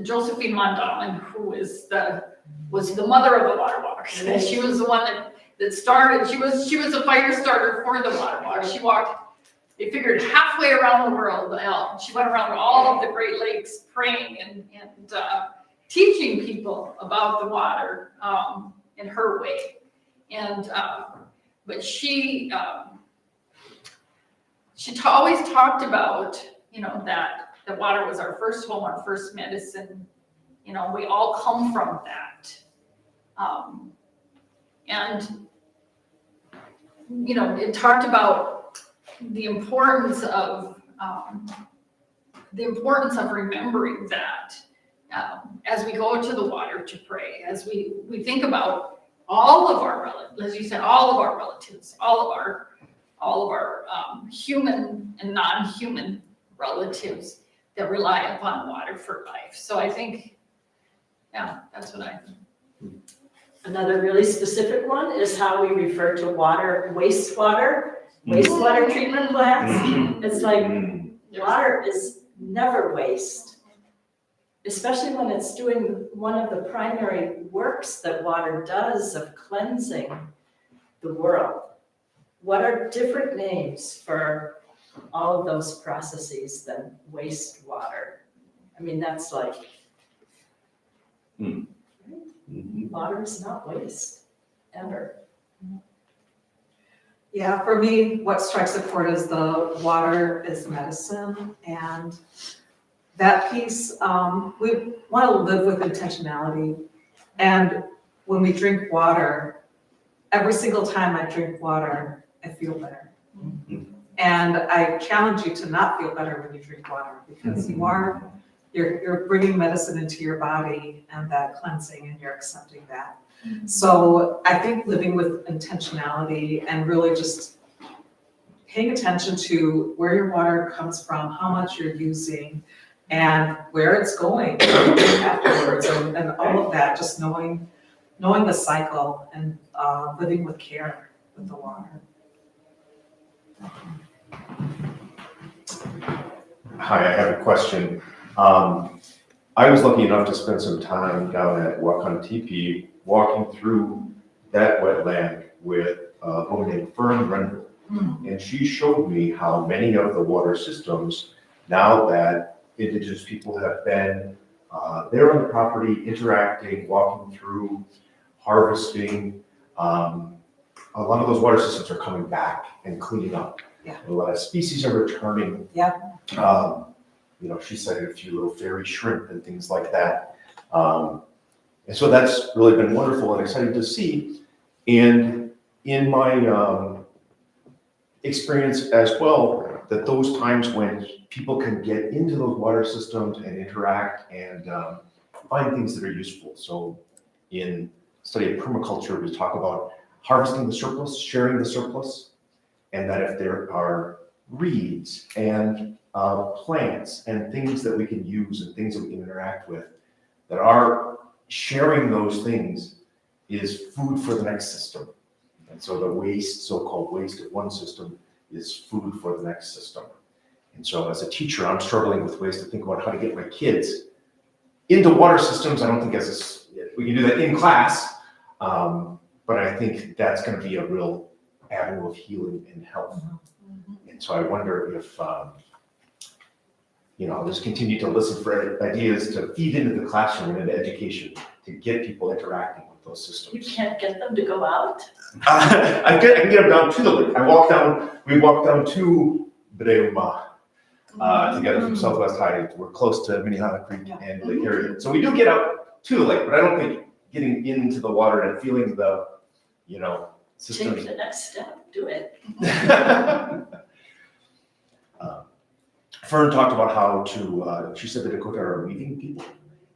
Speaker 2: Josephine Mondawmin, who was the mother of the water walkers. And she was the one that started. She was a fire starter for the water walkers. She walked. They figured halfway around the world. She went around all of the Great Lakes praying and teaching people about the water in her way. And but she always talked about, that the water was our first home, our first medicine. We all come from that. And it talked about the importance of remembering that as we go to the water to pray, as we think about all of our relatives, as you said, all of our relatives, all of our human and non-human relatives that rely upon water for life. So I think, that's what I think.
Speaker 4: Another really specific one is how we refer to water, wastewater treatment plants. It's like water is never waste, especially when it's doing one of the primary works that water does of cleansing the world. What are different names for all of those processes than wastewater? I mean, that's like, water is not waste, ever.
Speaker 3: Yeah, for me, what strikes a chord is the water is medicine, and that piece, we want to live with intentionality. And when we drink water, every single time I drink water, I feel better. And I challenge you to not feel better when you drink water, because you're bringing medicine into your body and that cleansing, and you're accepting that. So I think living with intentionality and really just paying attention to where your water comes from, how much you're using, and where it's going afterwards, and all of that, just knowing the cycle and living with care with the water.
Speaker 6: Hi, I have a question. I was lucky enough to spend some time down at Dakhóta Iápi walking through that wetland with a woman named Fern Rendell. And she showed me how many of the water systems, now that Indigenous people have been there on the property, interacting, walking through, harvesting, a lot of those water systems are coming back and cleaning up.
Speaker 3: Yeah.
Speaker 6: A lot of species are returning.
Speaker 3: Yeah.
Speaker 6: She cited a few little fairy shrimp and things like that. And so that's really been wonderful and exciting to see. And in my experience as well, that those times when people can get into those water systems and interact and find things that are useful. So in study of permaculture, we talk about harvesting the surplus, sharing the surplus, and that if there are reeds and plants and things that we can use and things that we can interact with, that are sharing those things is food for the next system. And so the waste, so-called waste of one system is food for the next system. And so as a teacher, I'm struggling with ways to think about how to get my kids into water systems. I don't think we can do that in class, but I think that's going to be a real avenue of healing and health. And so I wonder if, I'll just continue to listen for ideas to feed into the classroom and into education to get people interacting with those systems.
Speaker 4: You can't get them to go out?
Speaker 6: I can get them down to the lake. We walked down to Breuma together from Southwest High. We're close to Minnehaha Creek and Lake Harriet. So we do get out to the lake, but I don't think getting into the water and feeling the, systems.
Speaker 4: Take the next step, do it.
Speaker 6: Fern talked about how she said the Dakhóta are weaving people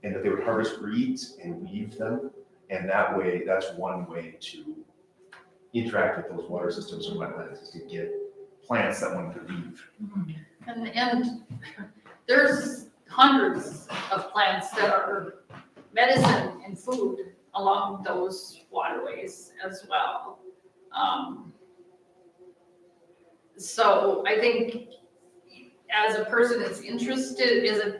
Speaker 6: and that they would harvest reeds and weave them. And that way, that's one way to interact with those water systems and wetlands is to get plants that one could weave.
Speaker 2: And there's hundreds of plants that are medicine and food along those waterways as well. So I think as a person that's interested in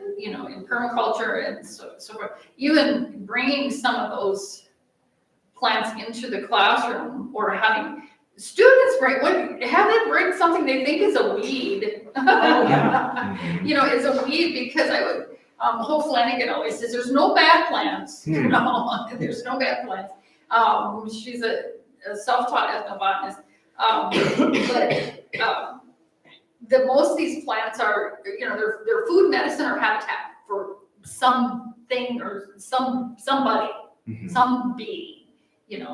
Speaker 2: permaculture and so forth, even bringing some of those plants into the classroom or having students have them bring something they think is a weed. It's a weed because Hope Flanagan always says there's no bad plants. There's no bad plants. She's a self-taught ethnobotanist. But most of these plants are, they're food, medicine, or habitat for something or somebody, some being, and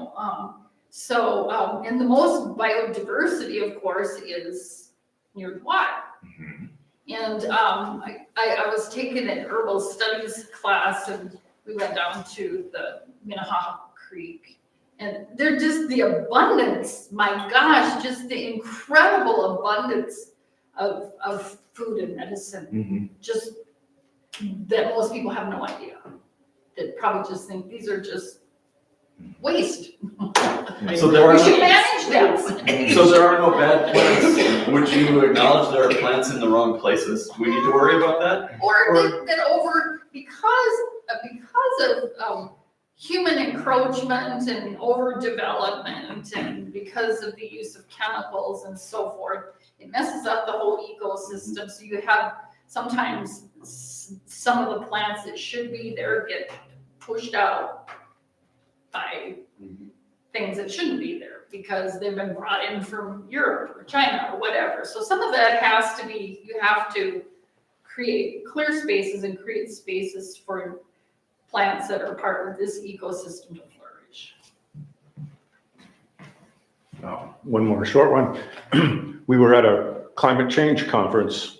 Speaker 2: the most biodiversity, of course, is near the water. And I was taking an herbal studies class, and we went down to the Minnehaha Creek. And they're just the abundance, my gosh, just the incredible abundance of food and medicine, just that most people have no idea. That probably just think these are just waste.
Speaker 1: So there are
Speaker 2: we should manage them.
Speaker 1: So there are no bad plants. Would you acknowledge there are plants in the wrong places? Do we need to worry about that?
Speaker 2: Or that because of human encroachment and overdevelopment, and because of the use of chemicals and so forth, it messes up the whole ecosystem. So you have sometimes some of the plants that should be there get pushed out by things that shouldn't be there because they've been brought in from Europe or China or whatever. So some of that has to be, you have to create clear spaces and create spaces for plants that are part of this ecosystem to flourish.
Speaker 5: One more short one. We were at a climate change conference,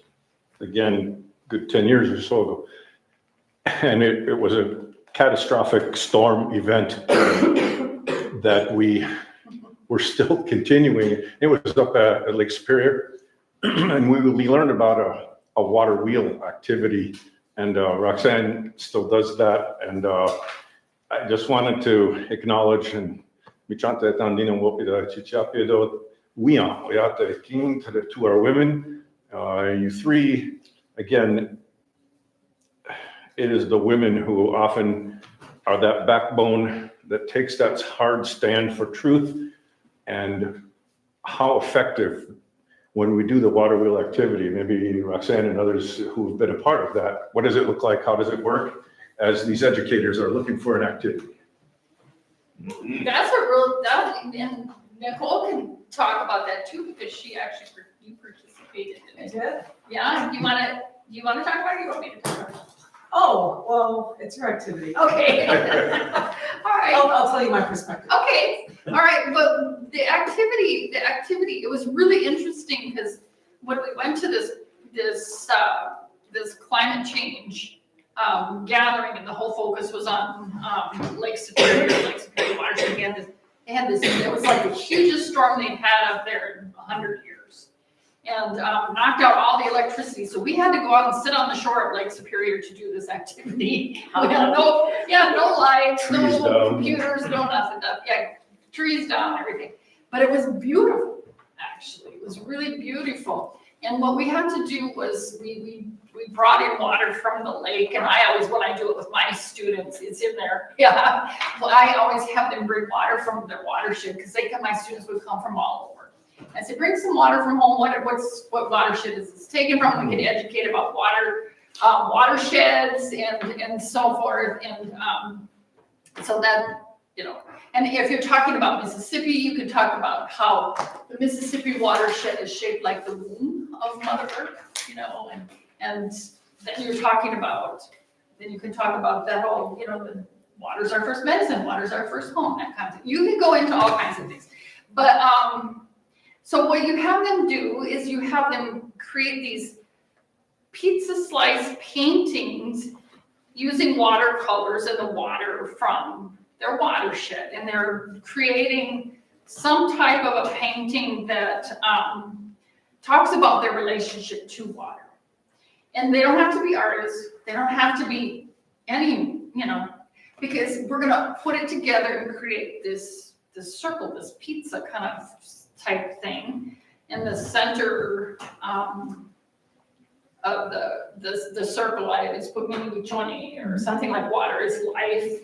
Speaker 5: again, good 10 years or so ago. And it was a catastrophic storm event that we were still continuing. It was up at Lake Superior. And we learned about a water wheel activity. And Roxanne still does that. And I just wanted to acknowledge and to our women, you three, again, it is the women who often are that backbone that takes that hard stand for truth, and how effective when we do the water wheel activity. Maybe Roxanne and others who have been a part of that, what does it look like? How does it work as these educators are looking for an activity?
Speaker 2: That's and Nichole can talk about that too, because she actually, you participated in it.
Speaker 3: I did?
Speaker 2: Yeah, do you want to talk about it, or you want me to talk about it?
Speaker 3: Oh, well, it's your activity.
Speaker 2: Okay. All right.
Speaker 3: I'll tell you my perspective.
Speaker 2: Okay. All right. But the activity, it was really interesting because when we went to this climate change gathering, and the whole focus was on Lake Superior watershed. It was like the hugest storm they've had up there in 100 years. And knocked out all the electricity. So we had to go out and sit on the shore of Lake Superior to do this activity. We had no lights, no computers, no nothing. Trees down, everything. But it was beautiful, actually. It was really beautiful. And what we had to do was we brought in water from the lake, and I always, when I do it with my students, it's in there. Yeah, well, I always have them bring water from their watershed because my students would come from all over. I said, bring some water from home. What watershed is this taken from? We can educate about watersheds and so forth. And so that, and if you're talking about Mississippi, you could talk about how the Mississippi watershed is shaped like the womb of Mother Earth, and then you can talk about that whole, the water's our first medicine, water's our first home, that kind of thing. You can go into all kinds of things. But, so what you have them do is you have them create these pizza slice paintings using watercolors and the water from their watershed, and they're creating some type of a painting that talks about their relationship to water. And they don't have to be artists, they don't have to be any, because we're gonna put it together and create this circle, this pizza kind of type thing in the center of the circle. It's Puppetry or something like water is life,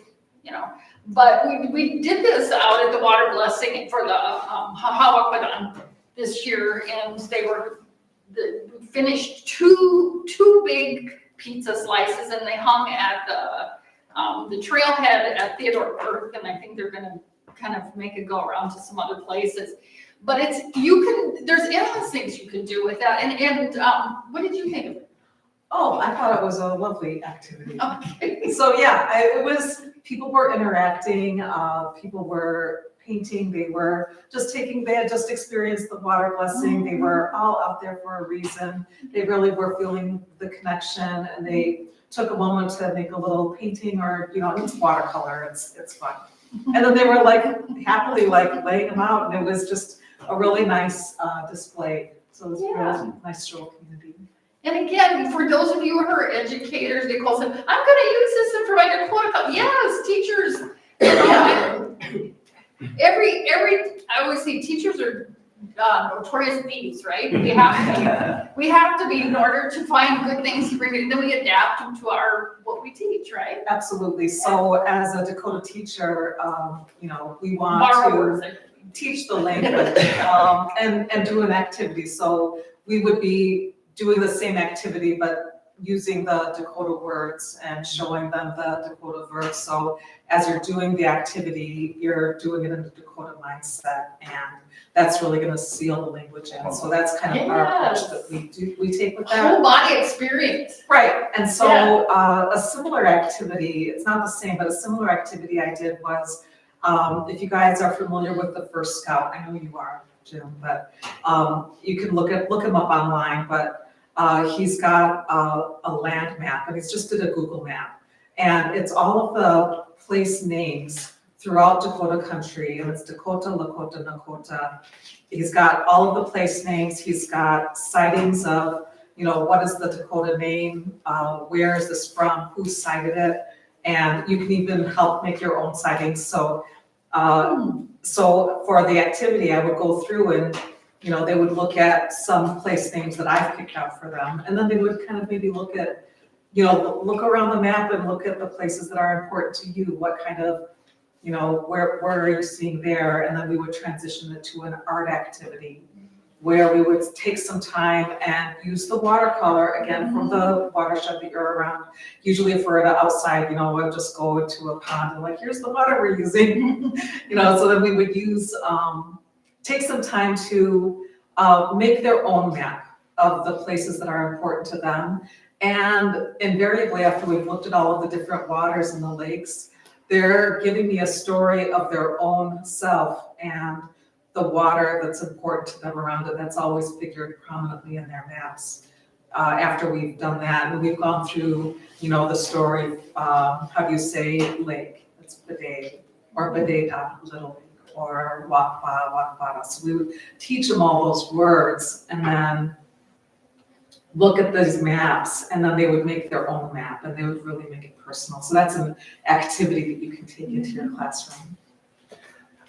Speaker 2: But we did this out at the water blessing for the Hawakbadan this year, and we finished two big pizza slices, and they hung at the trailhead at Theodore Park, and I think they're gonna kind of make it go around to some other places. But there's endless things you can do with that. And what did you think of it?
Speaker 3: Oh, I thought it was a lovely activity.
Speaker 2: Okay.
Speaker 3: So yeah, people were interacting, people were painting, they had just experienced the water blessing, they were all out there for a reason. They really were feeling the connection, and they took a moment to make a little painting, or, it's watercolor, it's fun. And then they were happily laying them out, and it was just a really nice display. So it was really nice to show community.
Speaker 2: And again, for those of you who are educators, Nichole said, I'm going to use this and provide a Dakóta. Yes, teachers. I always say teachers are notorious thieves, right? We have to be in order to find good things to bring in. Then we adapt them to what we teach, right?
Speaker 3: Absolutely. So as a Dakota teacher, we want to teach the language and do an activity. So we would be doing the same activity, but using the Dakota words and showing them the Dakota verbs. So as you're doing the activity, you're doing it in the Dakota mindset, and that's really going to seal the language in. So that's kind of our approach that we take with that.
Speaker 2: Whole body experience.
Speaker 3: Right. And so a similar activity, it's not the same, but a similar activity I did was, if you guys are familiar with the First Scout, I know you are, Jim, but you can look him up online, but he's got a land map, and he's just did a Google map, and it's all of the place names throughout Dakota country, and it's Dakhóta, Lakota, Nakota. He's got all of the place names. He's got sightings of, what is the Dakota name? Where is this from? Who sighted it? And you can even help make your own sightings. So for the activity, I would go through and, they would look at some place names that I've picked out for them. And then they would kind of maybe look at, look around the map and look at the places that are important to you. What kind of, where are you seeing there? And then we would transition it to an art activity where we would take some time and use the watercolor, again, from the watershed that you're around. Usually if we're outside, we'll just go into a pond and here's the water we're using, so then we would use, take some time to make their own map of the places that are important to them. And invariably, after we've looked at all of the different waters in the lakes, they're giving me a story of their own self and the water that's important to them around it. That's always figured prominently in their maps. After we've done that, and we've gone through, the story, how do you say lake? It's Bidet, or Bideda, little lake, or Wakwa, Wakwara. So we would teach them all those words, and then look at these maps, and then they would make their own map, and they would really make it personal. So that's an activity that you can take into your classroom.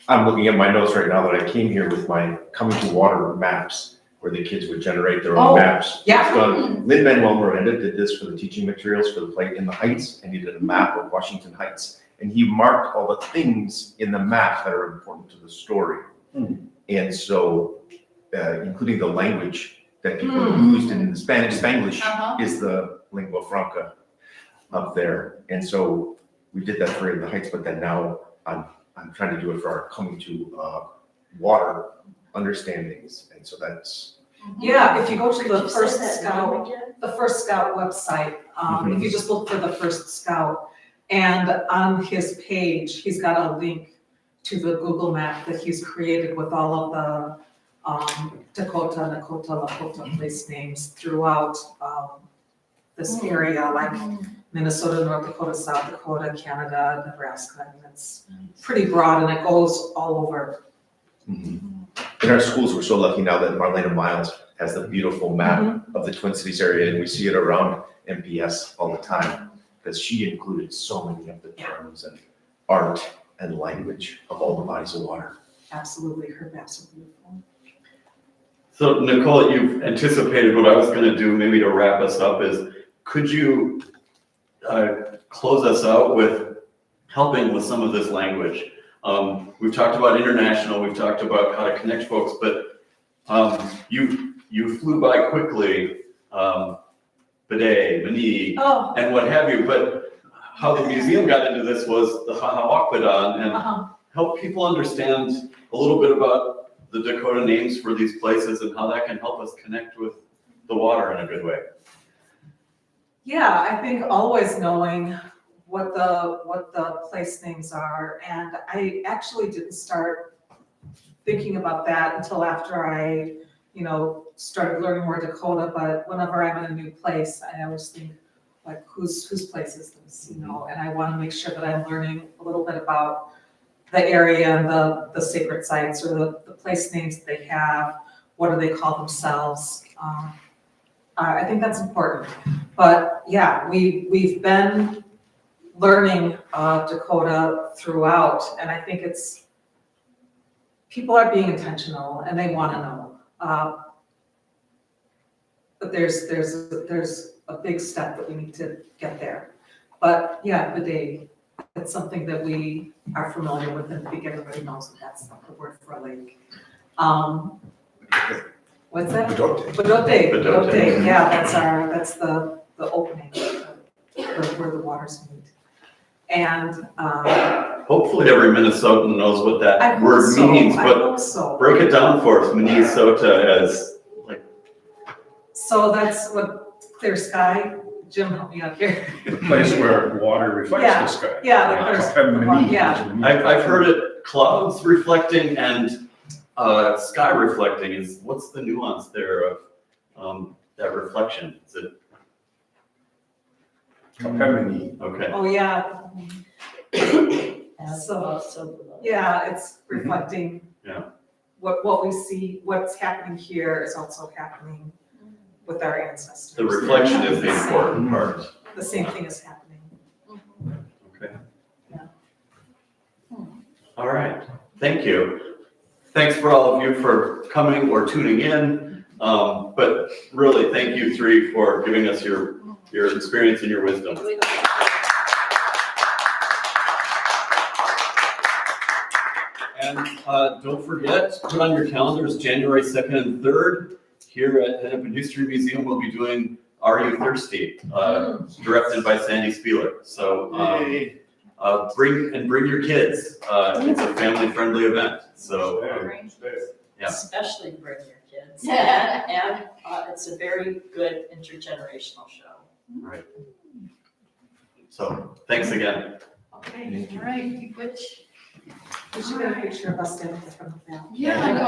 Speaker 6: I'm looking at my notes right now that I came here with my coming to water maps, where the kids would generate their
Speaker 3: Oh,
Speaker 6: own maps.
Speaker 3: yeah.
Speaker 6: It's done. Lin-Manuel Miranda did this for the teaching materials for the play In the Heights, and he did a map of Washington Heights. And he marked all the things in the map that are important to the story. And so, including the language that people used in Spanish, Spanglish is the lingua franca up there. And so we did that for In the Heights, but then now I'm trying to do it for our coming to water understandings. And so that's,
Speaker 3: Yeah, if you go to the
Speaker 4: Could you say
Speaker 3: First
Speaker 4: that
Speaker 3: Scout,
Speaker 4: name again?
Speaker 3: the First Scout website, if you just look for the First Scout, and on his page, he's got a link to the Google map that he's created with all of the Dakhóta, Nakhota, Lakota place names throughout this area, like Minnesota, North Dakota, South Dakota, Canada, Nebraska. And it's pretty broad and it goes all over.
Speaker 6: in our schools, we're so lucky now that Marlena Miles has the beautiful map of the Twin Cities area, and we see it around MPS all the time, because she included so many of the terms and art and language of all the bodies of water.
Speaker 3: Absolutely, her maps are beautiful.
Speaker 1: So Nichole, you've anticipated what I was going to do, maybe to wrap us up is, could you close us out with helping with some of this language? We've talked about international, we've talked about how to connect folks, but you flew by quickly, Bidet, Mani,
Speaker 3: Oh,
Speaker 1: and what have you, but how the museum got into this was the Dakhóta and help people understand a little bit about the Dakota names for these places and how that can help us connect with the water in a good way.
Speaker 3: yeah, I think always knowing what the place names are, and I actually didn't start thinking about that until after I, started learning more Dakota. But whenever I'm in a new place, I always think, like, whose place is this, and I want to make sure that I'm learning a little bit about the area and the sacred sites or the place names that they have. What do they call themselves? I think that's important. But yeah, we've been learning Dakota throughout, and I think people are being intentional and they want to know. But there's a big step that we need to get there. But yeah, Bidet, it's something that we are familiar with, and I think everybody knows that that's the word for a lake. What's that? Bidote, yeah, that's the opening, where the waters meet. And
Speaker 1: Hopefully every Minnesotan knows what
Speaker 3: I
Speaker 1: that
Speaker 3: hope
Speaker 1: word
Speaker 3: so,
Speaker 1: means,
Speaker 3: I
Speaker 1: but
Speaker 3: hope so.
Speaker 1: break it down for us, Minnesota as, like,
Speaker 3: So that's what clear sky, Jim help me out here.
Speaker 5: The place where water reflects the sky.
Speaker 3: Yeah,
Speaker 1: I've heard it, clouds reflecting and sky reflecting what's the nuance there of that reflection? Is it? Okay.
Speaker 3: Oh, yeah.
Speaker 4: As
Speaker 3: So-
Speaker 4: above, so below.
Speaker 3: Yeah, it's reflecting.
Speaker 1: Yeah.
Speaker 3: What we see, what's happening here is also happening with our ancestors.
Speaker 1: The reflection is the important part.
Speaker 3: The same thing is happening.
Speaker 1: Okay.
Speaker 3: Yeah.
Speaker 1: All right, thank you. Thanks for all of you for coming or tuning in. But really, thank you three for giving us your experience and your wisdom. And don't forget, put on your calendars, January 2nd and 3rd, here at Hennepin History Museum, we'll be doing Are You Thirsty? Directed by Sandy Spieler. So bring your kids. It's a family-friendly event. So yeah.
Speaker 4: Especially bring your kids.
Speaker 2: Yeah.
Speaker 4: And it's a very good intergenerational show.
Speaker 1: Right. So thanks again.
Speaker 2: Okay, all right, which,
Speaker 3: We should get a picture of us standing in front of that.
Speaker 2: yeah, I know,